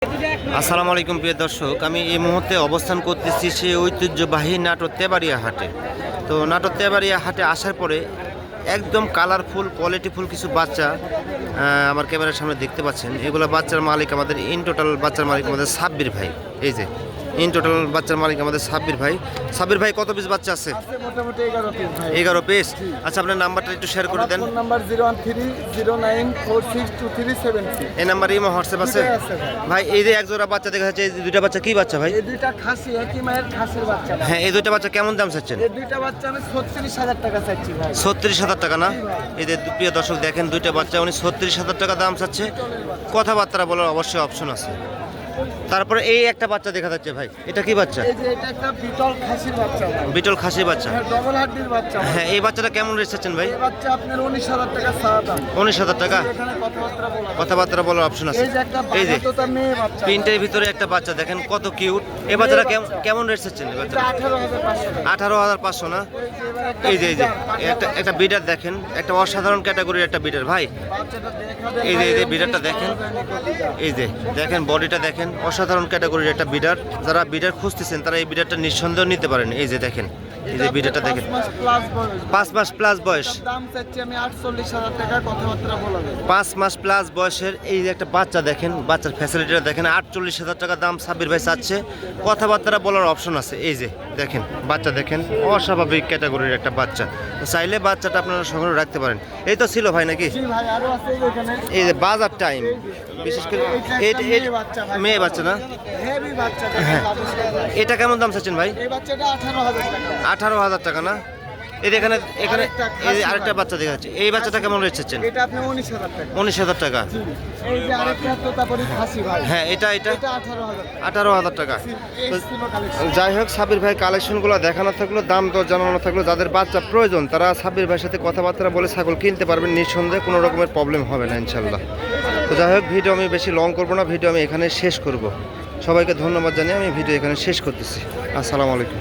আসসালামু আলাইকুম প্রিয় দর্শক, আমি এই মুহূর্তে অবস্থান করতেছি সেই ঐতিহ্যবাহী নাটোর তেবাড়িয়া হাটে। তো নাটোর তেবাড়িয়া হাটে আসার পরে একদম কালারফুল কোয়ালিটিফুল কিছু বাচ্চা আমার ক্যামেরার সামনে দেখতে পাচ্ছেন। এগুলো বাচ্চার মালিক আমাদের ইন টোটাল বাচ্চার মালিক আমাদের সাব্বির ভাই। এই যে ইন টোটাল বাচ্চার মালিক আমাদের সাব্বির ভাই। সাব্বির ভাই, কত পিস বাচ্চা আছে? মোটামুটি 11 পিস ভাই। 11 পিস। আচ্ছা, আপনার নাম্বারটা একটু শেয়ার করে দেন। Phone number 01309462376। এই নাম্বারে ইমো হোয়াটসঅ্যাপ আছে ভাই। এই যে এক জোড়া বাচ্চা দেখা যাচ্ছে, এই দুইটা বাচ্চা কি বাচ্চা ভাই? এই দুইটা খাসি, একই মায়ের খাসির বাচ্চা ভাই। হ্যাঁ, এই দুইটা বাচ্চা কেমন দাম চাচ্ছেন? এই দুইটা বাচ্চা আমি 36,000 টাকা চাইছি ভাই। 36,000 টাকা না? এই যে প্রিয় দর্শক দেখেন, দুইটা বাচ্চা উনি 36,000 টাকা দাম চাচ্ছে। কথাবার্তা বলার অবশ্যই অপশন আছে। তারপরে এই একটা বাচ্চা দেখা যাচ্ছে ভাই, এটা কি বাচ্চা? এই যে এটা একটা বিটল খাসির বাচ্চা ভাই। বিটল খাসি বাচ্চা। হ্যাঁ, ডবল হাড্ডির বাচ্চা ভাই। হ্যাঁ, এই বাচ্চাটা কেমন রেট চাচ্ছেন ভাই? এই বাচ্চা আপনার 19,000 টাকা চাওয়া দাম। 19,000 টাকা। এখানে কথাবার্তা বলা। কথাবার্তা বলার অপশন আছে। এই যে একটা এই যে বাচ্চা মেয়ে বাচ্চা। প্রিন্টের ভিতরে একটা বাচ্চা দেখেন কত কিউট। এই বাচ্চাটা কেমন রেট চাচ্ছেন? এই এটা বাচ্চাটা 18,500 টাকা। 18,500 না? এই যে একটা বিডার দেখেন, একটা অসাধারণ ক্যাটাগরির একটা বিডার ভাই। বাচ্চাটা দেখা এই যে বিডারটা দেখেন, এই যে দেখেন বডিটা দেখেন, অসাধারণ ক্যাটাগরির একটা বিডার। যারা বিডার খুঁজতেছেন তারা এই বিডারটা নিঃসন্দেহ নিতে পারেন। এই যে দেখেন, এই যে বিডারটা দেখেন, 5 মাস প্লাস বয়স। দাম চাচ্ছি আমি 48,000 টাকা, কথাবার্তা বলা যাবে। 5 মাস প্লাস বয়সের এই যে একটা বাচ্চা দেখেন, বাচ্চার ফ্যাসিলিটিটা দেখেন। 48,000 টাকা দাম সাব্বির ভাই চাচ্ছে। কথাবার্তা বলার অপশন আছে। এই যে দেখেন বাচ্চা দেখেন, অস্বাভাবিক ক্যাটাগরির একটা বাচ্চা। তো চাইলে বাচ্চাটা আপনারা সংগ্রহ রাখতে পারেন। এই তো ছিল ভাই নাকি? জি ভাই, আরো আছে এখানে। এই যে বাজার টাইম, বিশেষ করে মেয়ে বাচ্চা না? হেভি বাচ্চা হ্যাঁ। দেখেন। এটা কেমন দাম চাচ্ছেন ভাই? এই বাচ্চাটা 18,000 টাকা। 18,000 টাকা না? এই যে এখানে এখানে এই যে আরেকটা বাচ্চা দেখা যাচ্ছে, এই বাচ্চাটা কেমন রেট চাচ্ছেন? এটা আপনি 19,000 টাকা। 19,000 টাকা। এই যে আরেকটা তোতাপুরি খাসি ভাই। হ্যাঁ, এটা এটা 18,000 টাকা। 18,000 টাকা। এক্সট্রিমো কালেকশন। যাই হোক, সাব্বির ভাই কালেকশনগুলো দেখানো থাকলো, দাম দর জানানো থাকলো। যাদের বাচ্চা প্রয়োজন তারা সাব্বির ভাইয়ের সাথে কথাবার্তা বলে ছাগল কিনতে পারবেন নিঃসন্দেহে, কোনো রকমের প্রবলেম হবে না ইনশাল্লাহ। তো যাই হোক, ভিডিও আমি বেশি লং করবো না, ভিডিও আমি এখানে শেষ করব। সবাইকে ধন্যবাদ জানিয়ে আমি ভিডিও এখানে শেষ করতেছি। আসসালামু আলাইকুম।